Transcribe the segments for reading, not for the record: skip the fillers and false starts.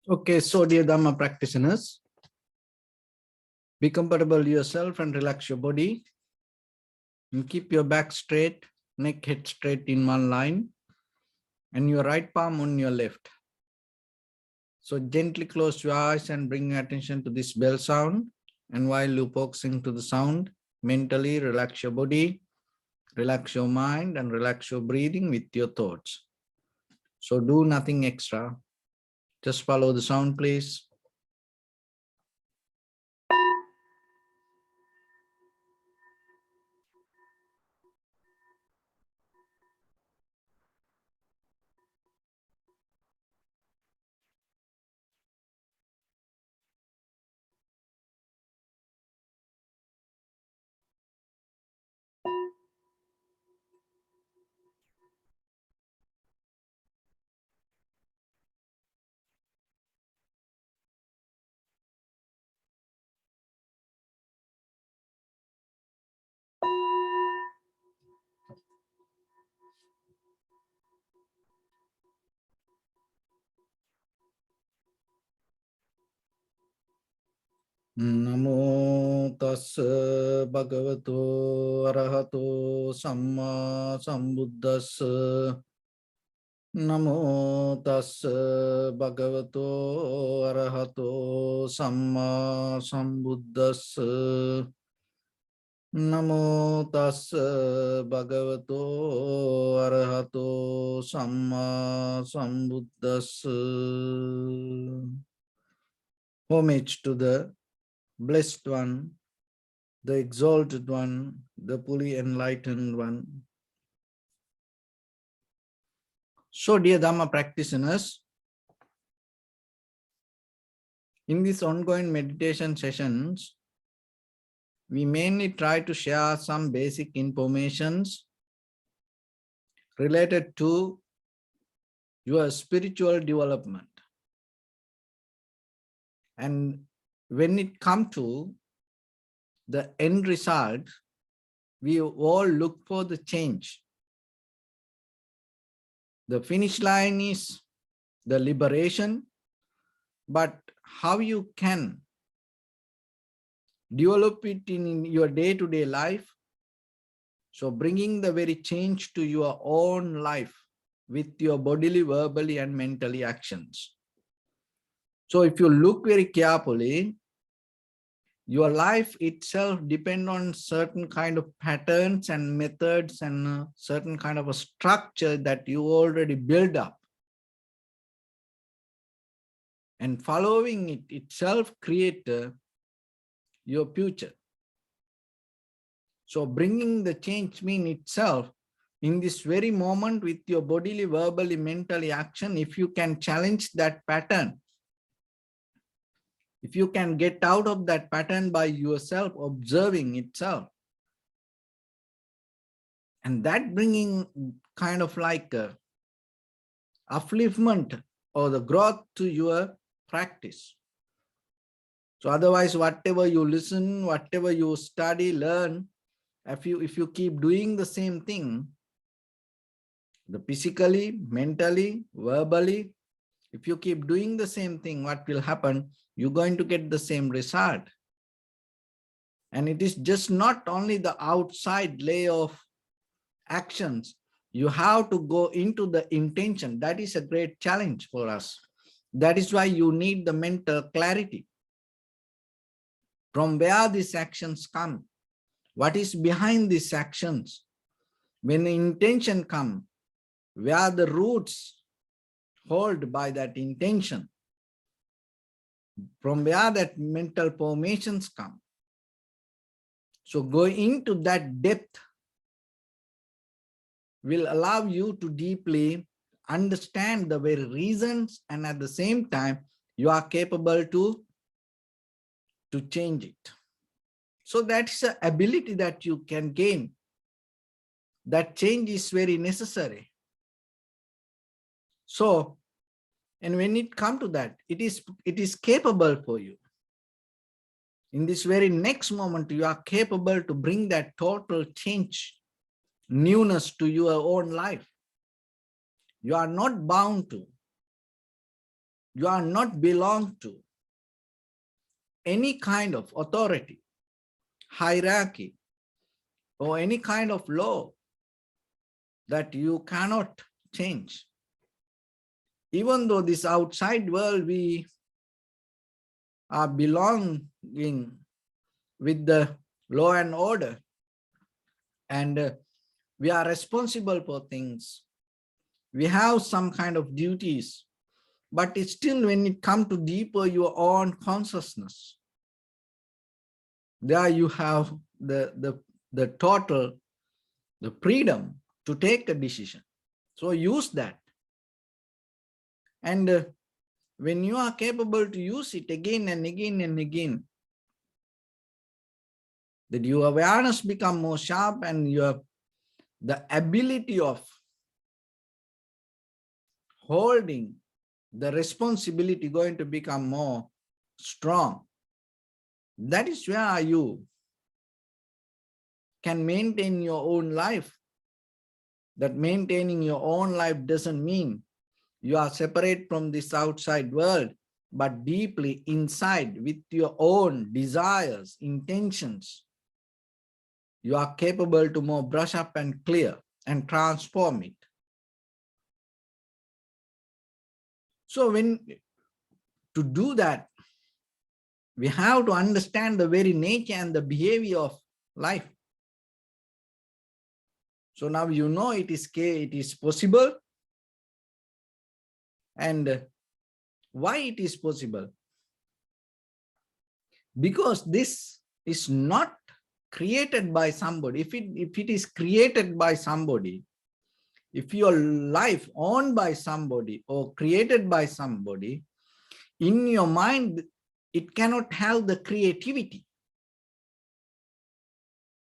Okay, so dear Dharma practitioners, be comfortable yourself and relax your body and keep your back straight, neck head straight in one line and your right palm on your left. So gently close your eyes and bring your attention to this bell sound. And while you're focusing to the sound, mentally relax your body, relax your mind and relax your breathing with your thoughts. So do nothing extra. Just follow the sound, please. Namo tassa bhagavato arahato samma sambuddhassa. Namo tassa bhagavato arahato samma sambuddhassa. Namo tassa bhagavato arahato samma sambuddhassa. Homage to the Blessed One, the Exalted One, the fully enlightened one. So, dear Dharma practitioners, in these ongoing meditation sessions, we mainly try to share some basic informations related to your spiritual development. And when it comes to the end result, we all look for the change. The finish line is the liberation, but how you can develop it in your day-to-day life. So bringing the very change to your own life with your bodily, verbally, and mentally actions. So if you look very carefully, your life itself depends on certain kind of patterns and methods and certain kind of a structure that you already build up. And following it itself create your future. So bringing the change mean itself in this very moment with your bodily, verbally, mentally action, if you can challenge that pattern, if you can get out of that pattern by yourself observing itself, and that bringing kind of like a upliftment or the growth to your practice. So otherwise, whatever you listen, whatever you study, learn, if you keep doing the same thing, the physically, mentally, verbally, if you keep doing the same thing, what will happen? You're going to get the same result. And it is just not only the outside layer of actions. You have to go into the intention. That is a great challenge for us. That is why you need the mental clarity. From where these actions come? What is behind these actions? When the intention comes, where the roots hold by that intention? From where that mental formations come? So going into that depth will allow you to deeply understand the very reasons, and at the same time, you are capable to change it. So that's the ability that you can gain. That change is very necessary. So, and when it comes to that, it is capable for you. In this very next moment, you are capable to bring that total change, newness to your own life. You are not bound to. You are not belong to any kind of authority, hierarchy, or any kind of law that you cannot change. Even though this outside world, we are belonging with the law and order, and we are responsible for things. We have some kind of duties, but it's still, when it comes to deeper your own consciousness, there you have the total, the freedom to take a decision. So use that. And when you are capable to use it again and again and again, that your awareness become more sharp, and the ability of holding the responsibility going to become more strong. That is where you can maintain your own life. That maintaining your own life doesn't mean you are separate from this outside world, but deeply inside with your own desires, intentions, you are capable to more brush up and clear and transform it. So to do that, we have to understand the very nature and the behavior of life. So now you know it is possible. And why it is possible? Because this is not created by somebody. If it is created by somebody, if your life owned by somebody or created by somebody, in your mind, it cannot have the creativity.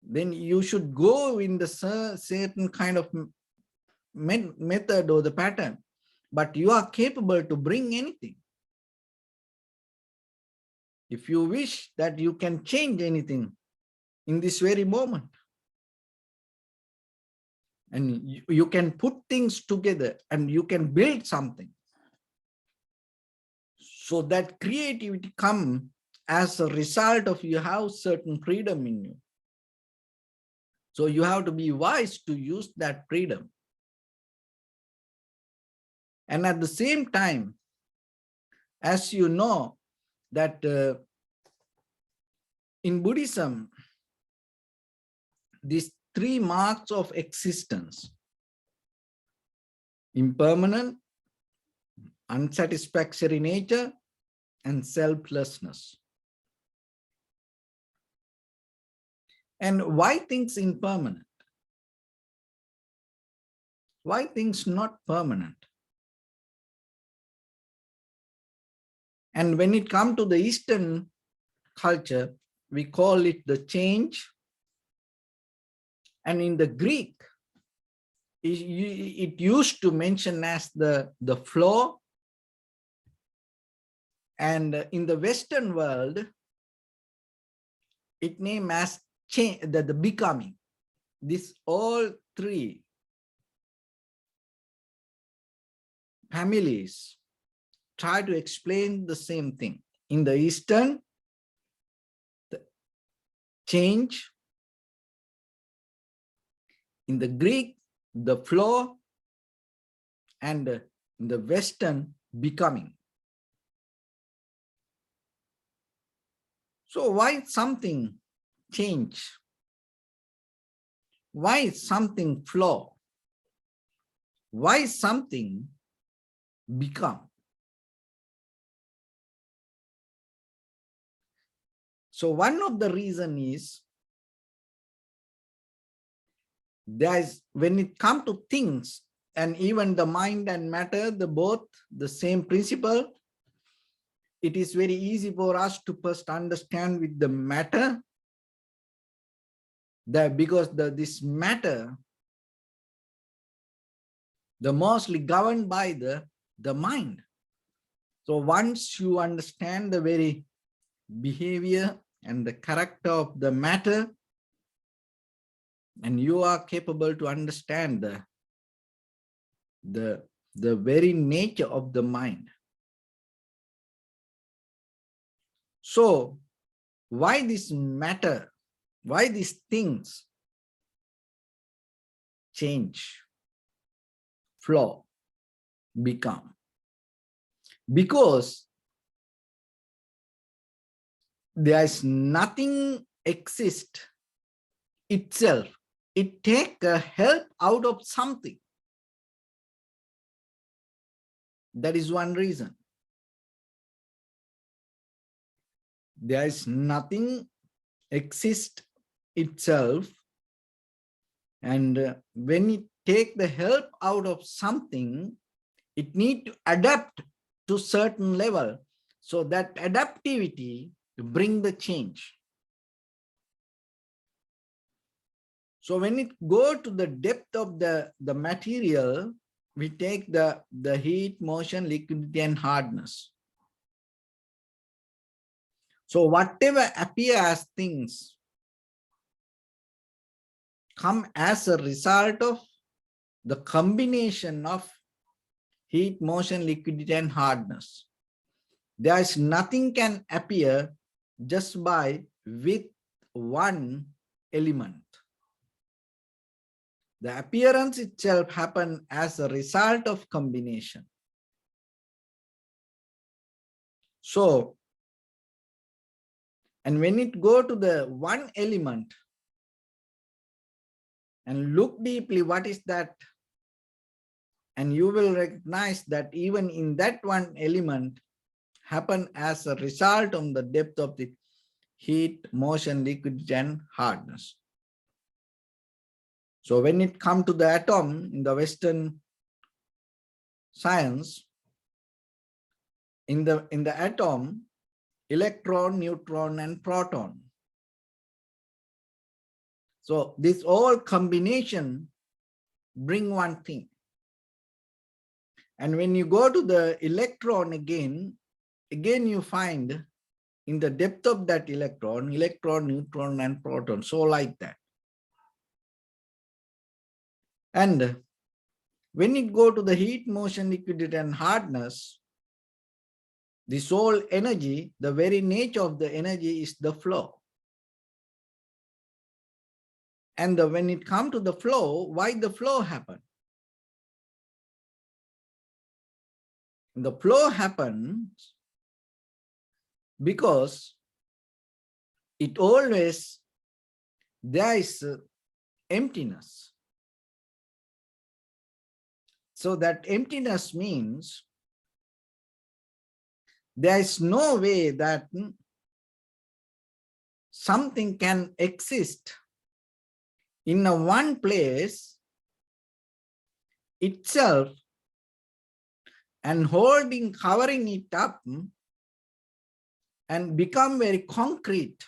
Then you should go in the certain kind of method or the pattern, but you are capable to bring anything. If you wish that you can change anything in this very moment, and you can put things together and you can build something. So that creativity comes as a result of you have certain freedom in you. So you have to be wise to use that freedom. And at the same time, as you know, that in Buddhism, these three marks of existence: impermanent, unsatisfactory nature, and selflessness. And why things impermanent? Why things not permanent? And when it comes to the Eastern culture, we call it the change. And in the Greek, it used to mention as the flow. And in the Western world, it named as change, the becoming. These all three families try to explain the same thing. In the Eastern, the change. In the Greek, the flow. And in the Western, becoming. So why something change? Why something flow? Why something become? So one of the reason is, when it comes to things, and even the mind and matter, both the same principle, it is very easy for us to first understand with the matter, because this matter, the mostly governed by the mind. So once you understand the very behavior and the character of the matter, and you are capable to understand the very nature of the mind, So why this matter? Why these things change, flow, become? Because there is nothing exist itself. It take a help out of something. That is one reason. There is nothing exist itself, and when it take the help out of something, it need to adapt to certain level. So that adaptivity to bring the change. So when it go to the depth of the material, we take the heat, motion, liquidity, and hardness. So whatever appear as things come as a result of the combination of heat, motion, liquidity, and hardness. There is nothing can appear just by with one element. The appearance itself happen as a result of combination. So, and when it go to the one element and look deeply, what is that? And you will recognize that even in that one element happen as a result of the depth of the heat, motion, liquidity, and hardness. So when it comes to the atom in the Western science, in the atom, electron, neutron, and proton. So this all combination bring one thing. And when you go to the electron again you find in the depth of that electron, neutron, and proton. So like that. And when it go to the heat, motion, liquidity, and hardness, the soul energy, the very nature of the energy is the flow. And when it comes to the flow, why the flow happen? The flow happens because it always, there is emptiness. So that emptiness means there is no way that something can exist in a one place itself and holding, covering it up and become very concrete.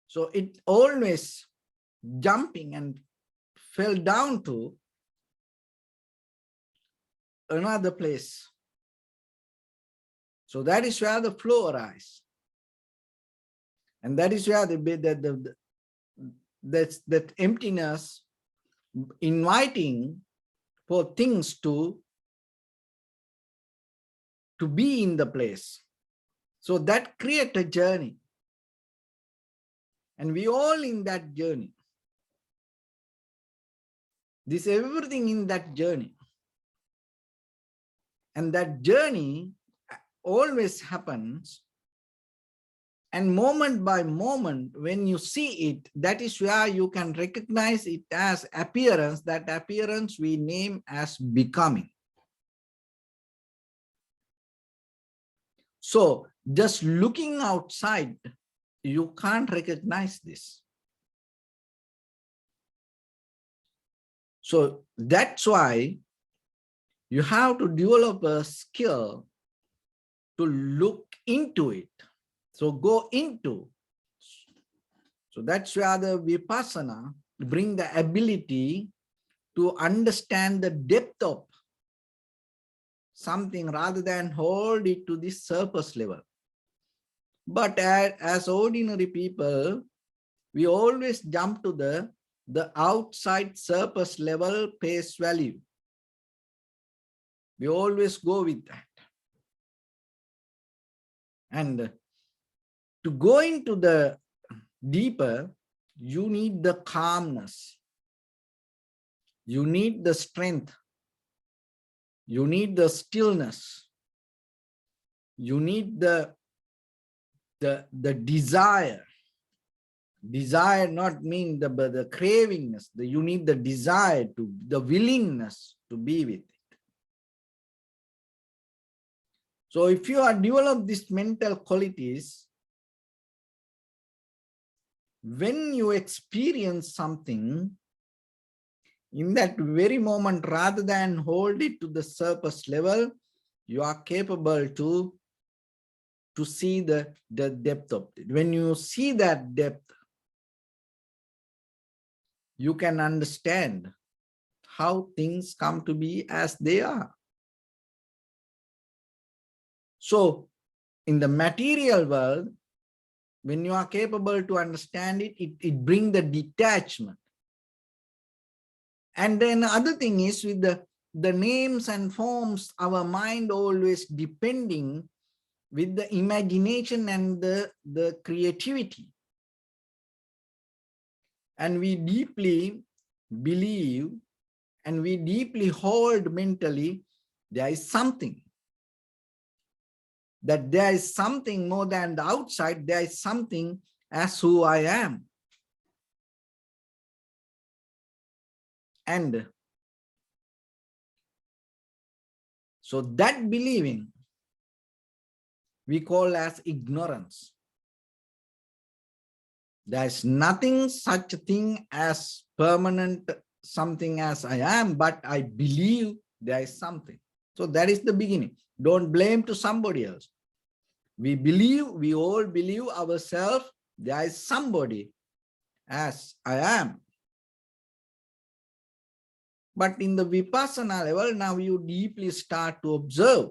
So it always jumping and fell down to another place. So that is where the flow arises. And that is where that emptiness inviting for things to be in the place. So that creates a journey. And we all in that journey. This everything in that journey. And that journey always happens. And moment by moment, when you see it, that is where you can recognize it as appearance. That appearance we name as becoming. So just looking outside, you can't recognize this. So that's why you have to develop a skill to look into it. So go into. So that's where the vipassana bring the ability to understand the depth of something rather than hold it to the surface level. But as ordinary people, we always jump to the outside surface level face value. We always go with that. And to go into the deeper, you need the calmness, you need the strength, you need the stillness, you need the desire. Desire not mean the cravingness, you need the desire, to the willingness to be with it. So if you are develop these mental qualities, when you experience something, in that very moment, rather than hold it to the surface level, you are capable to see the depth of it. When you see that depth, you can understand how things come to be as they are. So in the material world, when you are capable to understand it, it brings the detachment. And then other thing is, with the names and forms, our mind always depending with the imagination and the creativity. And we deeply believe and we deeply hold mentally, there is something. That there is something more than the outside, there is something as who I am. And so that believing we call as ignorance. There is nothing such a thing as permanent something as I am, but I believe there is something. So that is the beginning. Don't blame to somebody else. We believe, we all believe ourselves, there is somebody as I am. But in the Vipassana level, now you deeply start to observe.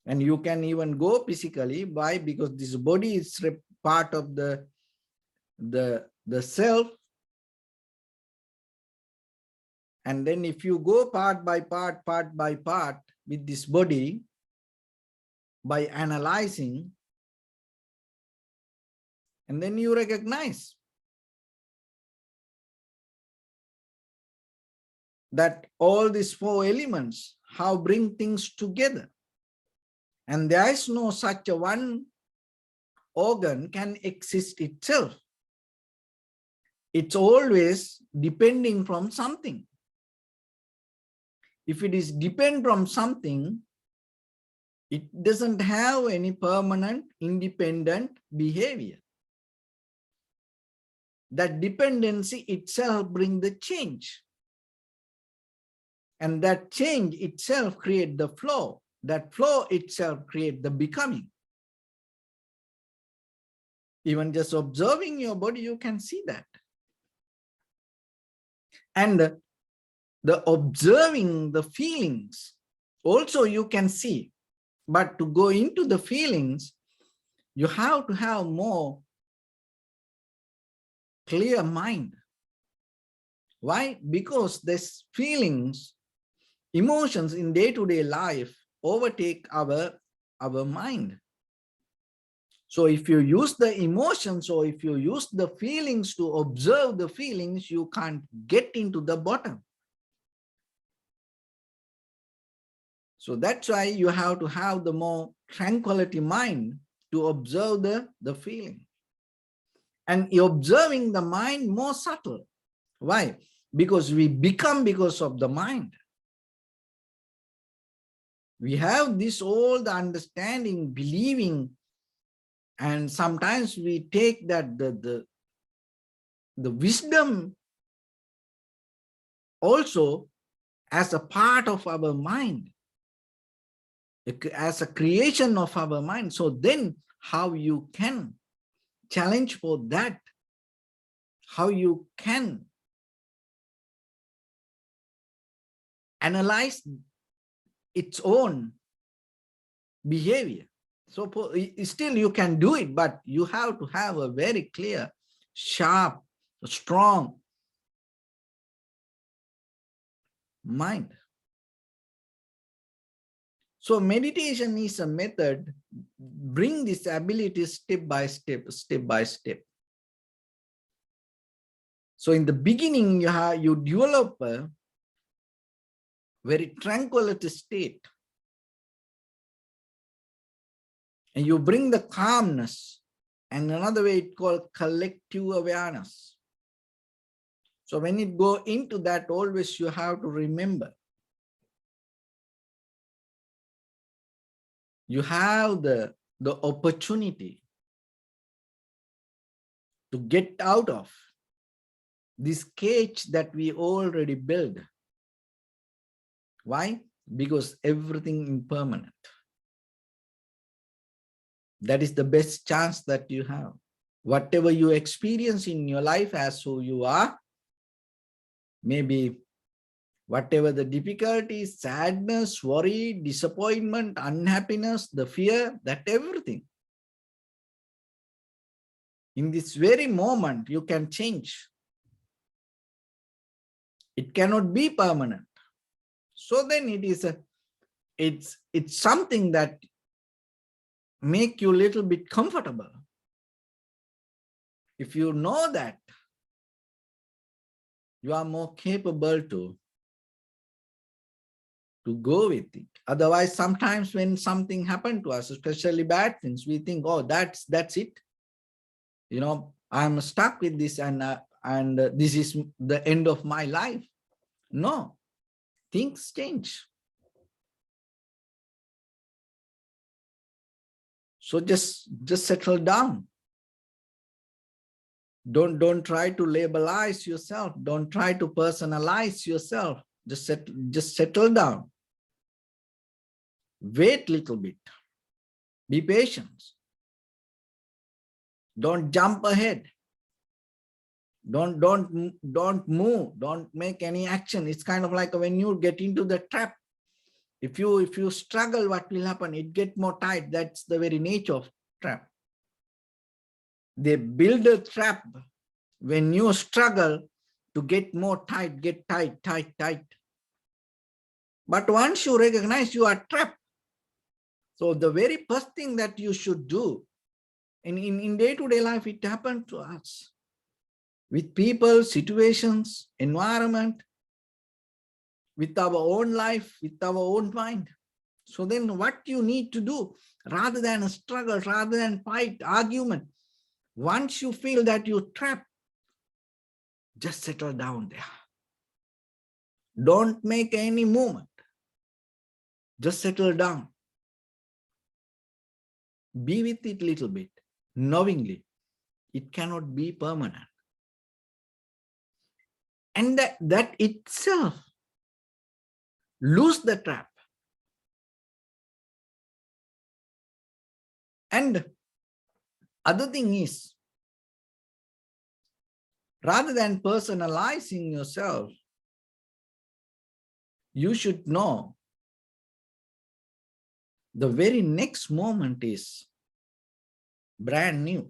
And you can even go physically. Why? Because this body is part of the self. And then if you go part by part with this body, by analyzing, and then you recognize that all these four elements, how bring things together. And there is no such a one organ can exist itself. It's always depending from something. If it is depend from something, it doesn't have any permanent independent behavior. That dependency itself brings the change. And that change itself creates the flow. That flow itself creates the becoming. Even just observing your body, you can see that. And the observing the feelings, also you can see. But to go into the feelings, you have to have more clear mind. Why? Because these feelings, emotions in day-to-day life overtake our mind. So if you use the emotions or if you use the feelings to observe the feelings, you can't get into the bottom. So that's why you have to have the more tranquility mind to observe the feeling. And observing the mind more subtle. Why? Because we become because of the mind. We have this all the understanding, believing, and sometimes we take that the wisdom also as a part of our mind, as a creation of our mind. So then how you can challenge for that, how you can analyze its own behavior. So still you can do it, but you have to have a very clear, sharp, strong mind. So meditation is a method, bring this ability step by step, step by step. So in the beginning, you develop a very tranquility state, and you bring the calmness, and another way it's called collective awareness. So when you go into that, always you have to remember, you have the opportunity to get out of this cage that we already built. Why? Because everything impermanent. That is the best chance that you have. Whatever you experience in your life as who you are, maybe whatever the difficulties, sadness, worry, disappointment, unhappiness, the fear, that everything. In this very moment, you can change. It cannot be permanent. So then it's something that make you a little bit comfortable. If you know that, you are more capable to go with it. Otherwise, sometimes when something happened to us, especially bad things, we think, oh, that's it. You know, I'm stuck with this, and this is the end of my life. No, things change. So just settle down. Don't try to labelize yourself. Don't try to personalize yourself. Just settle down. Wait a little bit. Be patient. Don't jump ahead. Don't move. Don't make any action. It's kind of like when you get into the trap. If you struggle, what will happen? It get more tight. That's the very nature of trap. They build a trap when you struggle to get more tight, get tight. But once you recognize you are trapped, so the very first thing that you should do, in day-to-day life, it happened to us. With people, situations, environment, with our own life, with our own mind. So then what you need to do, rather than struggle, rather than fight, argument, once you feel that you're trapped, just settle down there. Don't make any movement. Just settle down. Be with it a little bit, knowingly. It cannot be permanent. And that itself, lose the trap. And other thing is, rather than personalizing yourself, you should know the very next moment is brand new.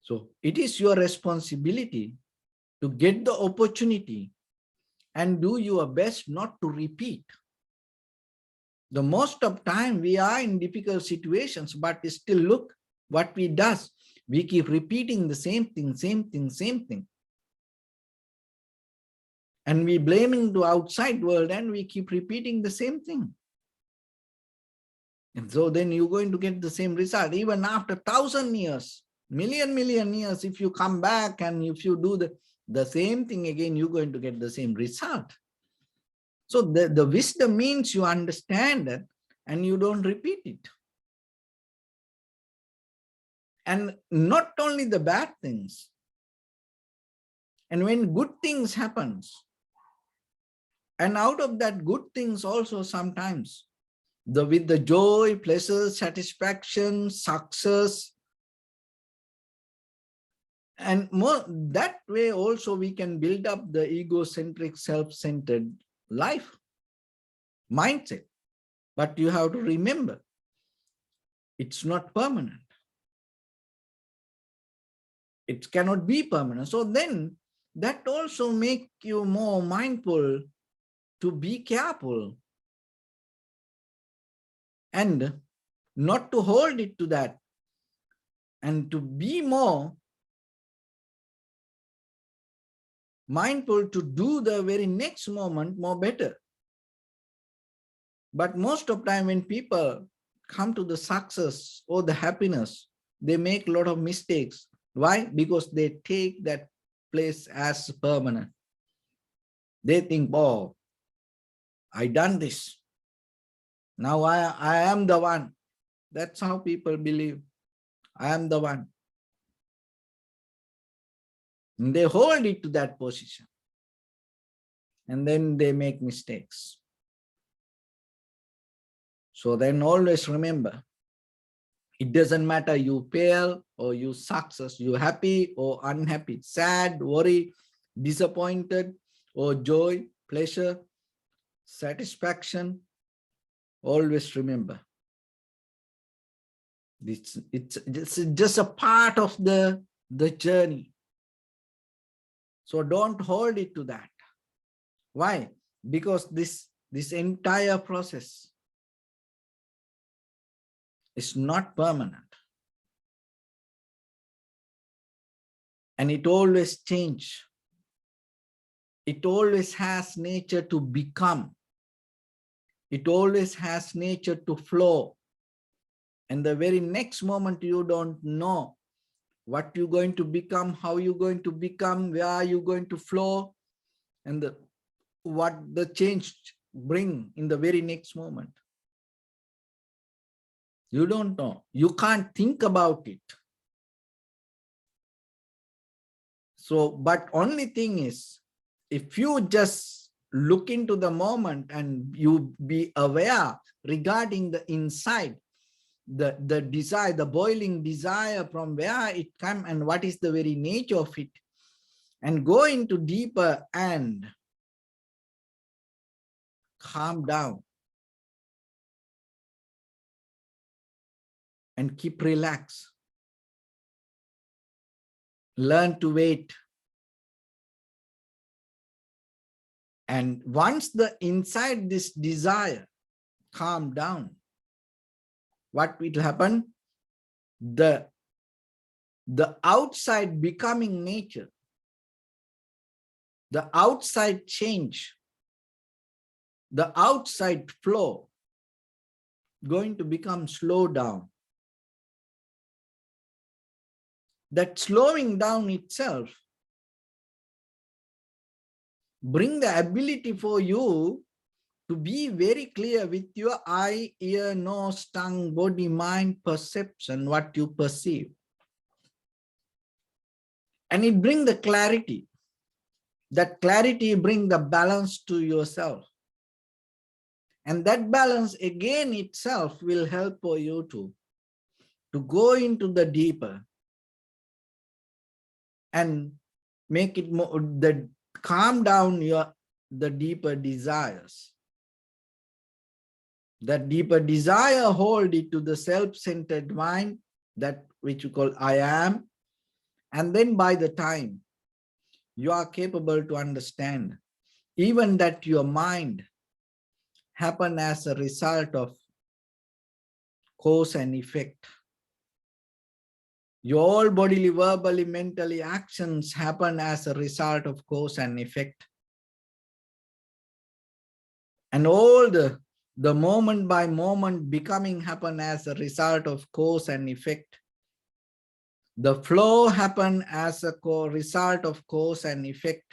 So it is your responsibility to get the opportunity and do your best not to repeat. The most of time we are in difficult situations, but still look what we does. We keep repeating the same thing. And we blaming the outside world, and we keep repeating the same thing. And so then you're going to get the same result. Even after 1,000 years, million years, if you come back and if you do the same thing again, you're going to get the same result. So the wisdom means you understand it and you don't repeat it. And not only the bad things. And when good things happens, and out of that good things also sometimes, with the joy, pleasure, satisfaction, success, and more that way also we can build up the egocentric, self-centered life, mindset. But you have to remember, it's not permanent. It cannot be permanent. So then that also make you more mindful to be careful and not to hold it to that, and to be more mindful to do the very next moment more better. But most of the time when people come to the success or the happiness, they make a lot of mistakes. Why? Because they take that place as permanent. They think, oh, I done this. Now I am the one. That's how people believe. I am the one. And they hold it to that position. And then they make mistakes. So then always remember, it doesn't matter you fail or you success, you happy or unhappy, sad, worry, disappointed, or joy, pleasure, satisfaction. Always remember, it's just a part of the journey. So don't hold it to that. Why? Because this entire process is not permanent. And it always changes. It always has nature to become. It always has nature to flow. And the very next moment you don't know what you're going to become, how you're going to become, where are you going to flow, and what the change bring in the very next moment. You don't know. You can't think about it. So, but only thing is, if you just look into the moment and you be aware regarding the inside, the desire, the boiling desire, from where it comes and what is the very nature of it, and go into deeper and calm down and keep relaxed. Learn to wait. And once the inside this desire calm down, what will happen? The outside becoming nature, the outside change, the outside flow going to become slow down. That slowing down itself bring the ability for you to be very clear with your eye, ear, nose, tongue, body, mind, perception, what you perceive. And it brings the clarity. That clarity brings the balance to yourself. And that balance again itself will help for you to go into the deeper and make it more, calm down the deeper desires. That deeper desire, hold it to the self-centered mind, that which you call I am. And then by the time you are capable to understand, even that your mind happen as a result of cause and effect. Your all bodily, verbally, mentally actions happen as a result of cause and effect. And all the moment by moment becoming happen as a result of cause and effect. The flow happen as a result of cause and effect.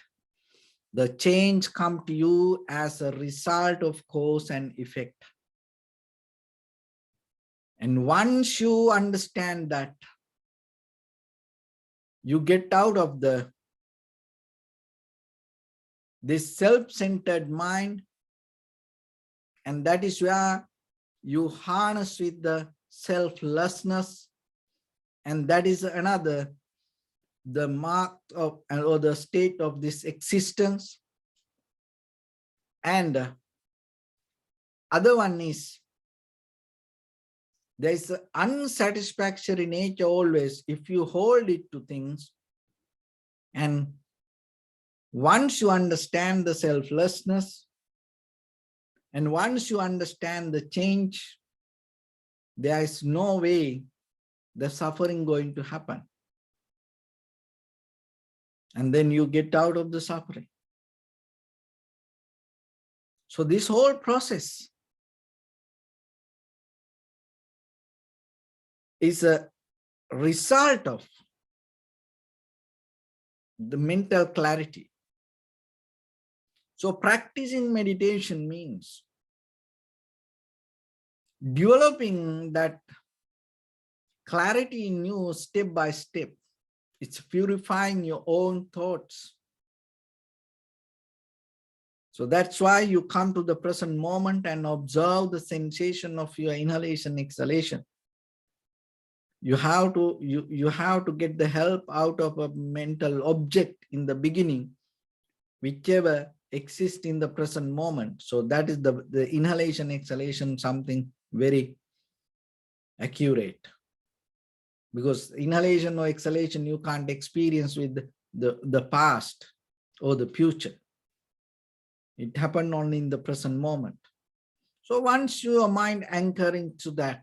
The change come to you as a result of cause and effect. And once you understand that, you get out of this self-centered mind, and that is where you harness with the selflessness, and that is another, the mark of, or the state of this existence. And other one is, there is an unsatisfactory nature always if you hold it to things. And once you understand the selflessness, and once you understand the change, there is no way the suffering going to happen. And then you get out of the suffering. So this whole process is a result of the mental clarity. So practicing meditation means developing that clarity in you step by step. It's purifying your own thoughts. So that's why you come to the present moment and observe the sensation of your inhalation, exhalation. You have to get the help out of a mental object in the beginning, whichever exists in the present moment. So that is the inhalation, exhalation, something very accurate. Because inhalation or exhalation you can't experience with the past or the future. It happened only in the present moment. So once your mind anchoring to that,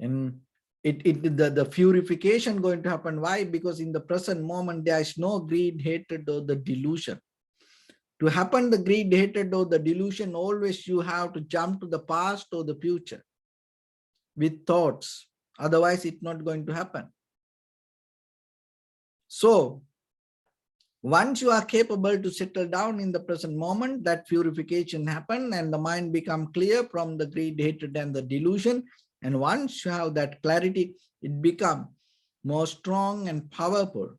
and the purification going to happen. Why? Because in the present moment there is no greed, hatred, or the delusion. To happen the greed, hatred, or the delusion, always you have to jump to the past or the future with thoughts. Otherwise, it's not going to happen. So once you are capable to settle down in the present moment, that purification happen and the mind become clear from the greed, hatred, and the delusion. And once you have that clarity, it become more strong and powerful.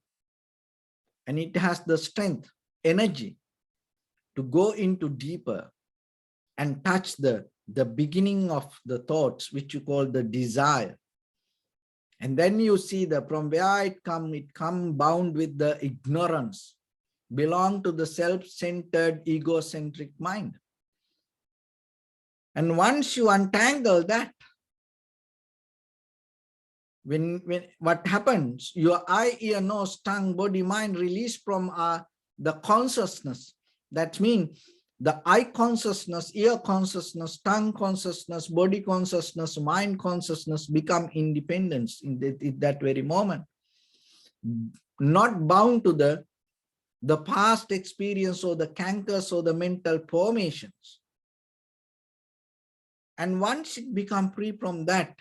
And it has the strength, energy to go into deeper and touch the beginning of the thoughts, which you call the desire. And then you see that from where it come bound with the ignorance, belong to the self-centered, egocentric mind. And once you untangle that, when what happens, your eye, ear, nose, tongue, body, mind release from the consciousness. That means the eye consciousness, ear consciousness, tongue consciousness, body consciousness, mind consciousness become independence in that very moment. Not bound to the past experience or the cankers or the mental formations. And once it becomes free from that,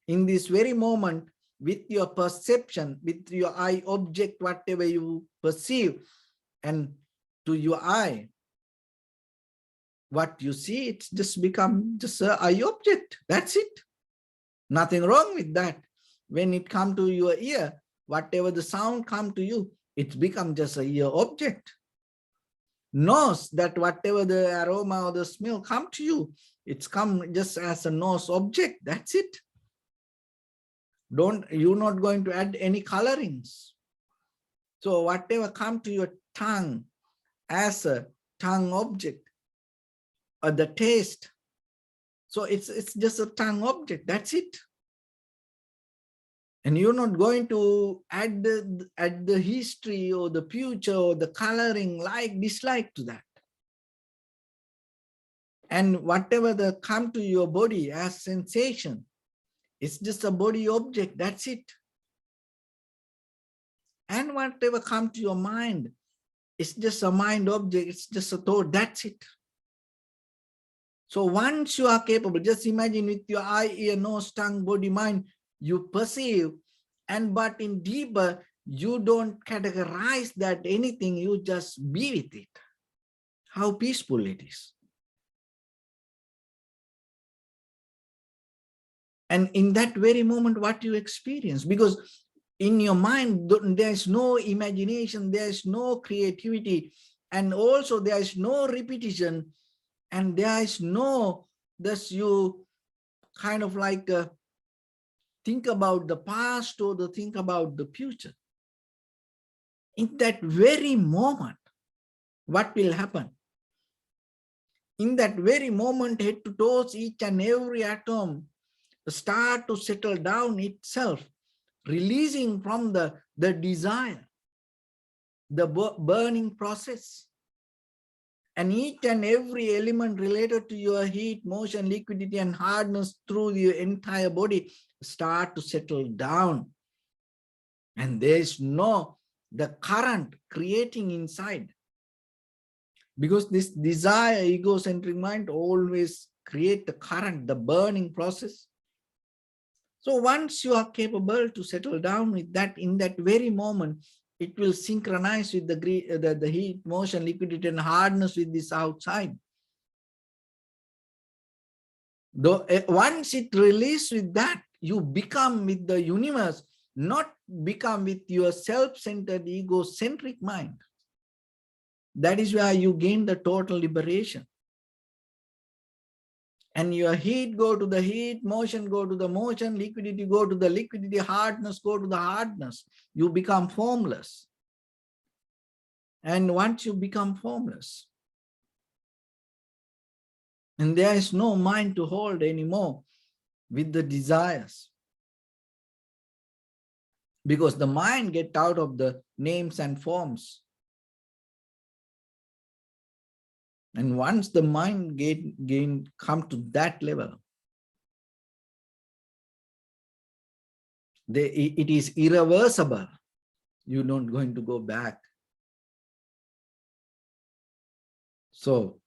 in this very moment, with your perception, with your eye object, whatever you perceive, and to your eye, what you see, it's just become just an eye object. That's it. Nothing wrong with that. When it comes to your ear, whatever the sound come to you, it's become just a ear object. Nose, that whatever the aroma or the smell come to you, it's come just as a nose object. That's it. You're not going to add any colorings. So whatever come to your tongue as a tongue object, or the taste, so it's just a tongue object. That's it. And you're not going to add the history or the future or the coloring, like, dislike to that. And whatever the come to your body as sensation, it's just a body object. That's it. And whatever come to your mind, it's just a mind object. It's just a thought. That's it. So once you are capable, just imagine with your eye, ear, nose, tongue, body, mind, you perceive, but in deeper, you don't categorize that anything, you just be with it. How peaceful it is. And in that very moment, what you experience, because in your mind, there's no imagination, there's no creativity, and also there's no repetition, and there is no, thus you kind of like think about the past or think about the future. In that very moment, what will happen? In that very moment, head to toes, each and every atom start to settle down itself, releasing from the desire, the burning process. And each and every element related to your heat, motion, liquidity, and hardness through your entire body start to settle down. And there is no the current creating inside. Because this desire, egocentric mind always create the current, the burning process. So once you are capable to settle down with that, in that very moment, it will synchronize with the heat, motion, liquidity, and hardness with this outside. Though once it releases with that, you become with the universe, not become with your self-centered, egocentric mind. That is where you gain the total liberation. And your heat go to the heat, motion go to the motion, liquidity go to the liquidity, hardness go to the hardness. You become formless. And once you become formless, and there is no mind to hold anymore with the desires. Because the mind gets out of the names and forms. And once the mind come to that level, it is irreversible. You're not going to go back. So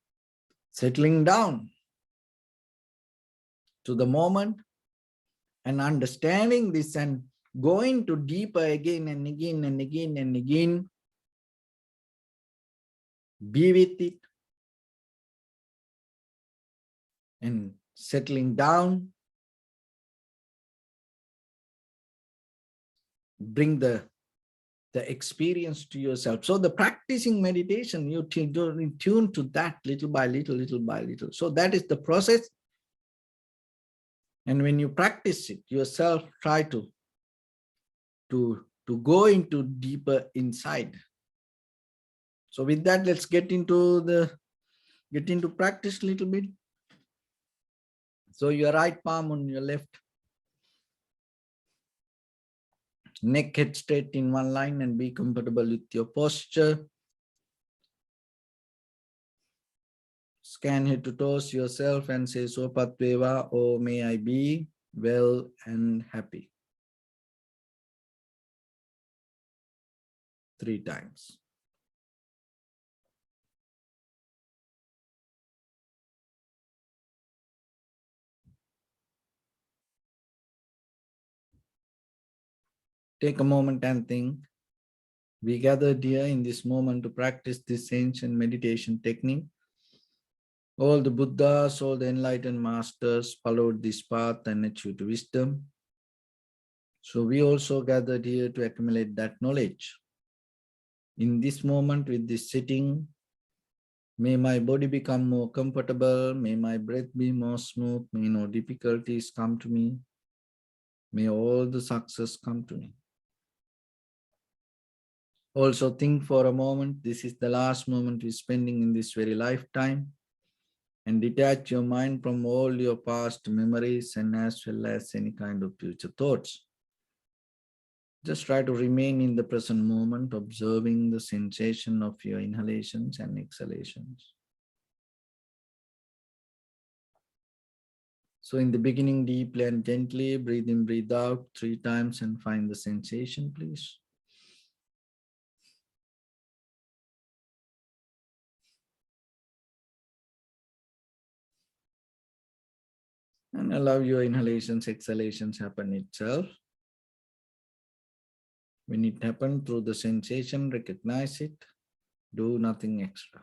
settling down to the moment and understanding this and going to deeper again and again and again and again, be with it and settling down, bring the experience to yourself. So the practicing meditation, you tune to that little by little, little by little. So that is the process. And when you practice it yourself, try to go into deeper inside. So with that, let's get into practice a little bit. So your right palm on your left, neck head straight in one line, and be comfortable with your posture. Scan head to toes yourself and say Sopatveva, or may I be well and happy. 3 times. Take a moment and think. We gathered here in this moment to practice this ancient meditation technique. All the Buddhas, all the enlightened masters followed this path and achieved wisdom. So we also gathered here to accumulate that knowledge. In this moment with this sitting, may my body become more comfortable, may my breath be more smooth, may no difficulties come to me, may all the success come to me. Also think for a moment, this is the last moment we're spending in this very lifetime, and detach your mind from all your past memories and as well as any kind of future thoughts. Just try to remain in the present moment, observing the sensation of your inhalations and exhalations. So in the beginning, deeply and gently, breathe in, breathe out 3 times and find the sensation, please. And allow your inhalations, exhalations happen itself. When it happens through the sensation, recognize it, do nothing extra.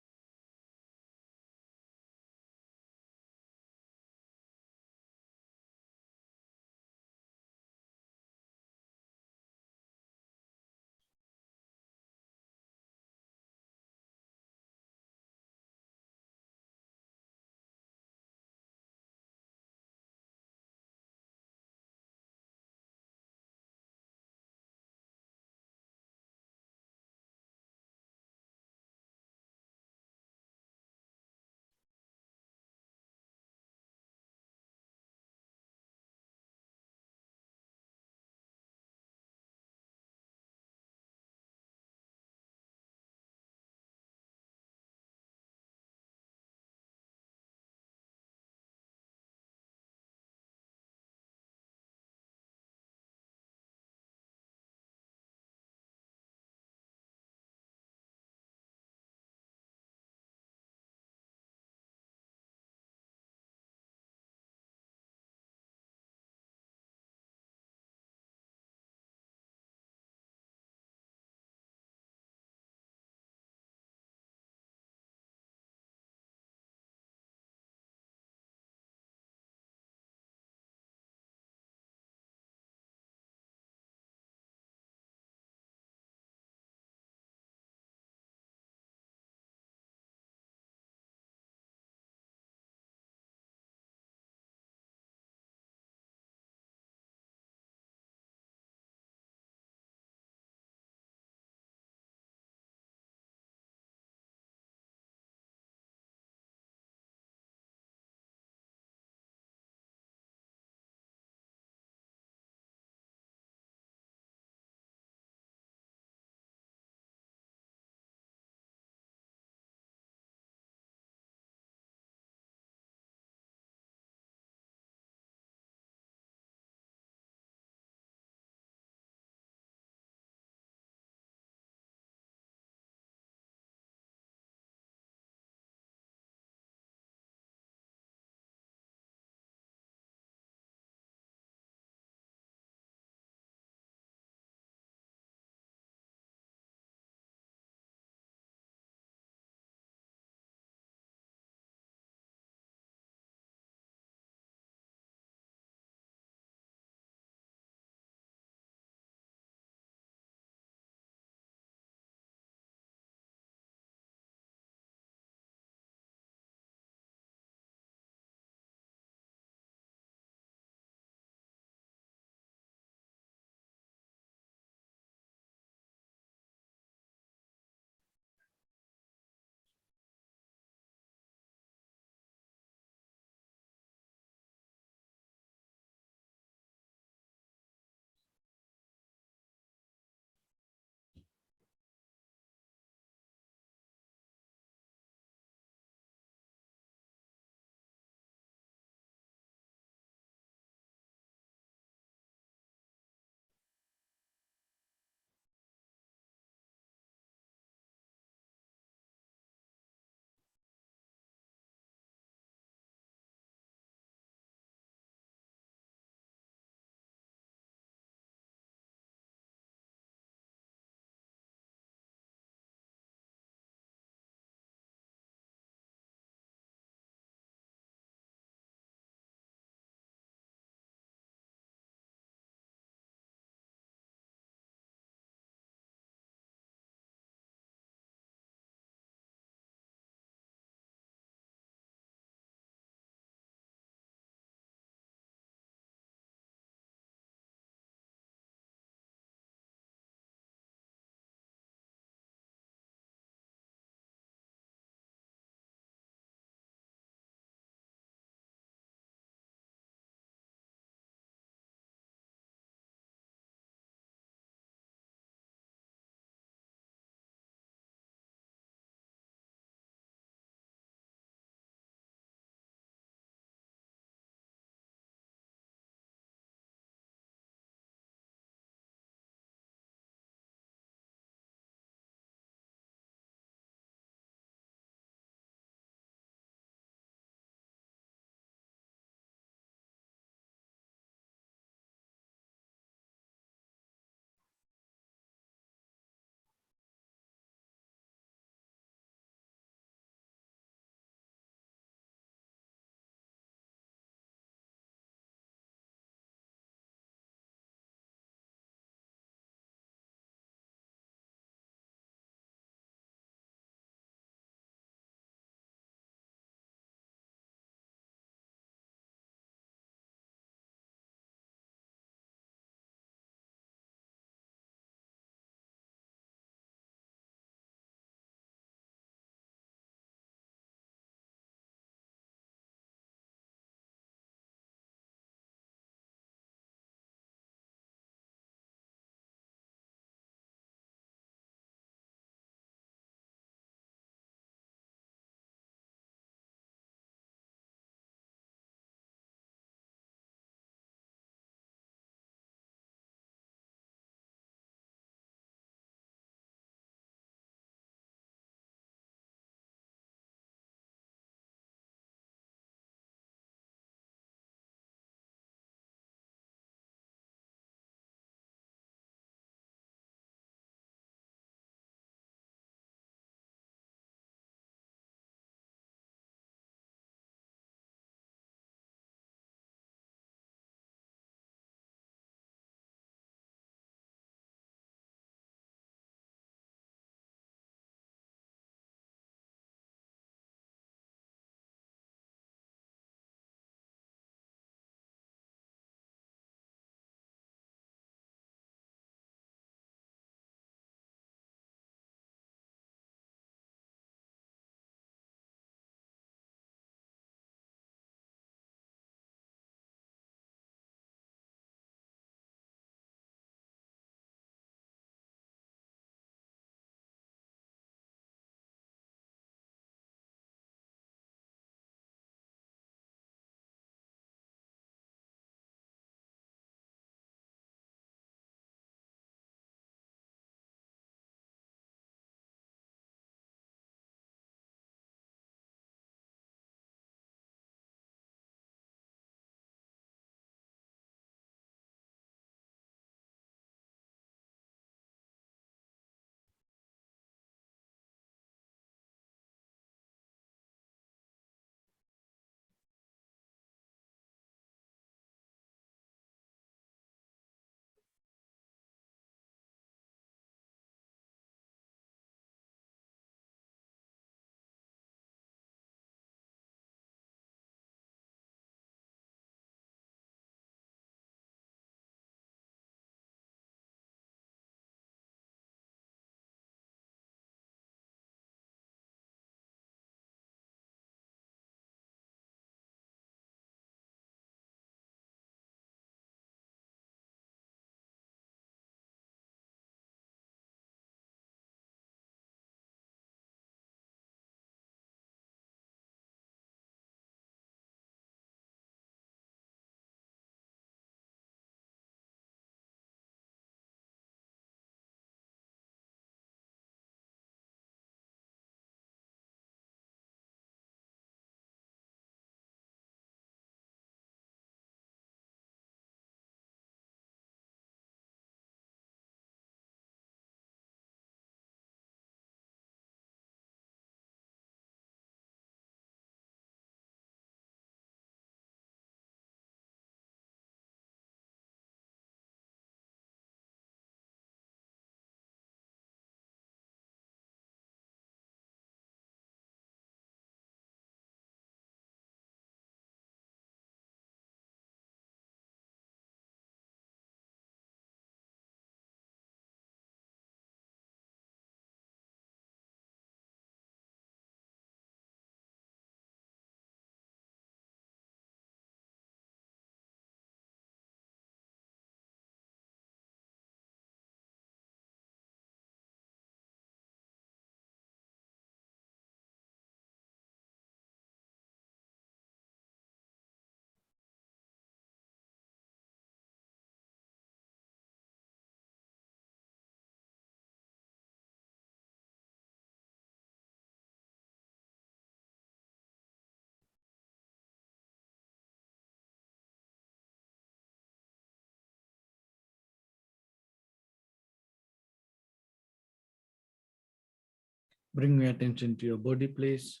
Bring your attention to your body, please.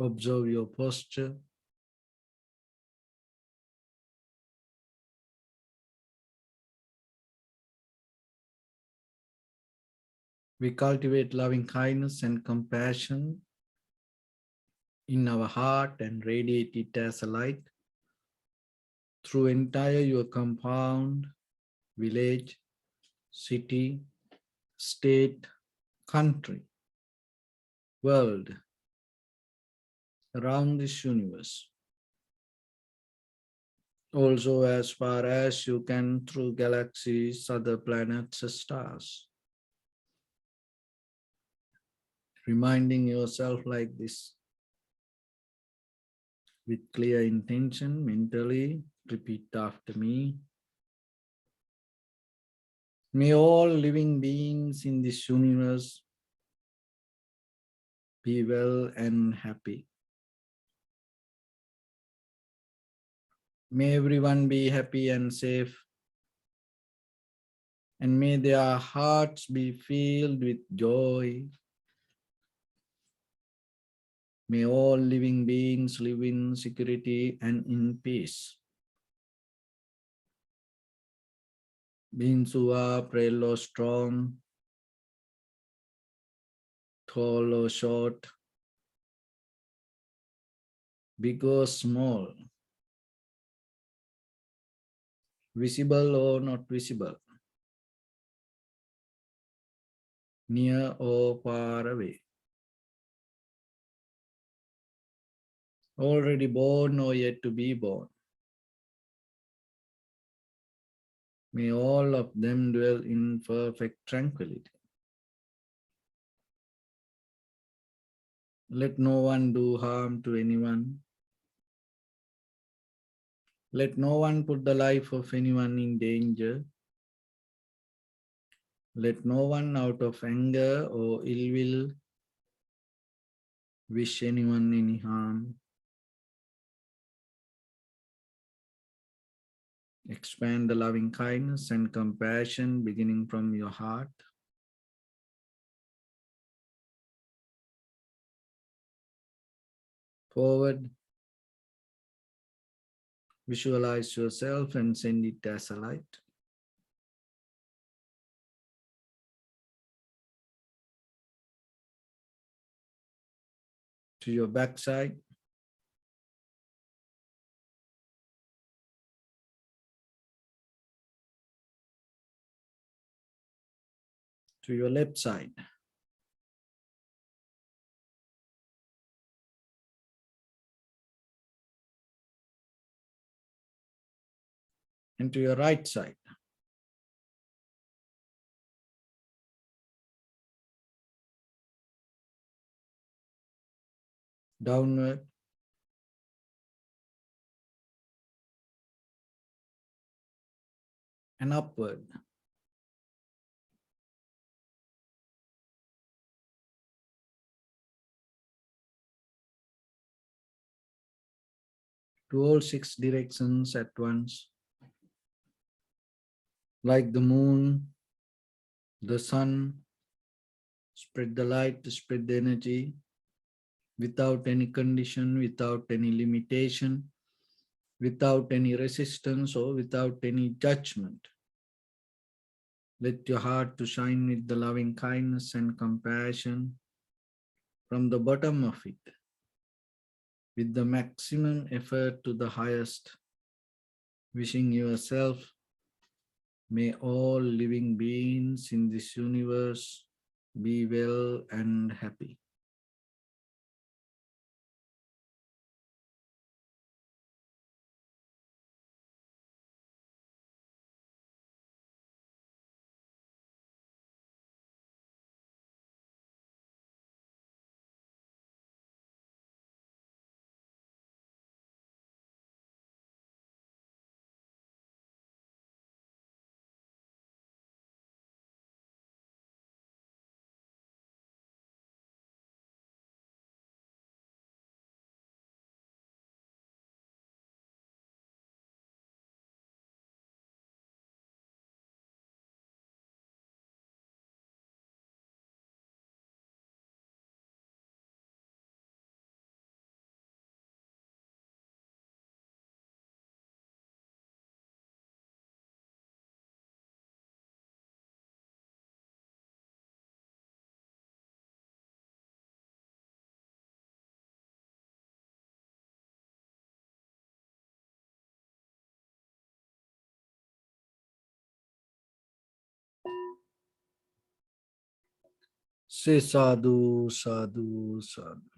Observe your posture. We cultivate loving kindness and compassion in our heart and radiate it as a light through entire your compound, village, city, state, country, world, around this universe. Also as far as you can through galaxies, other planets, stars. Reminding yourself like this with clear intention mentally, repeat after me. May all living beings in this universe be well and happy. May everyone be happy and safe. And may their hearts be filled with joy. May all living beings live in security and in peace. Beings who are frail or strong, tall or short, big or small, visible or not visible, near or far away, already born or yet to be born. May all of them dwell in perfect tranquility. Let no one do harm to anyone. Let no one put the life of anyone in danger. Let no one out of anger or ill will wish anyone any harm. Expand the loving kindness and compassion beginning from your heart. Forward. Visualize yourself and send it as a light. To your backside. To your left side. And to your right side. Downward. And upward. To all 6 directions at once. Like the moon, the sun, spread the light, spread the energy without any condition, without any limitation, without any resistance or without any judgment. Let your heart to shine with the loving kindness and compassion from the bottom of it, with the maximum effort to the highest, wishing yourself, may all living beings in this universe be well and happy. Say sadhu, sadhu, sadhu.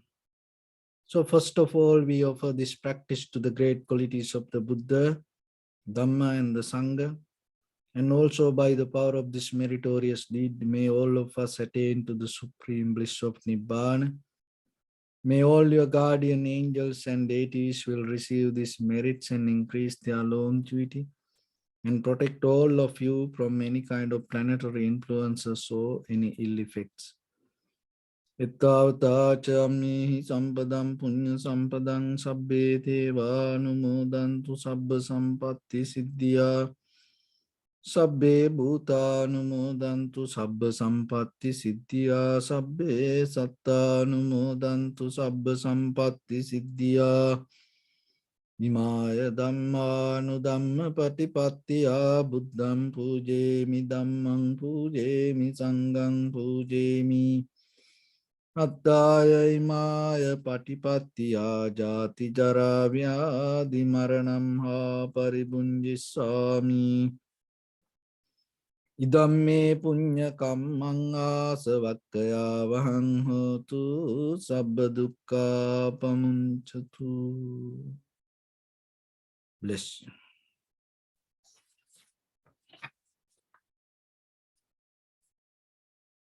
So first of all, we offer this practice to the great qualities of the Buddha, Dhamma and the Sangha. And also by the power of this meritorious deed, may all of us attain to the supreme bliss of Nibbana. May all your guardian angels and deities will receive these merits and increase their longevity and protect all of you from any kind of planetary influences or any ill effects. Ittavata sampadam punya sampadam sabbe devanumodantu sabba sampatti siddhya sabbe bhutanumodantu sabba sampatti siddhya sabbe sattanumodantu sabba sampatti siddhya Imaya dhammanu dhamma patipattiya buddham pujemi dhammam pujemi sangham pujemi Attaya imaya patipattiya jati jara vyadi maranam ha paribunjisami Idamme punya kammang asavattaya vahang hotu sabba dukkha pamunchatu. Bless you.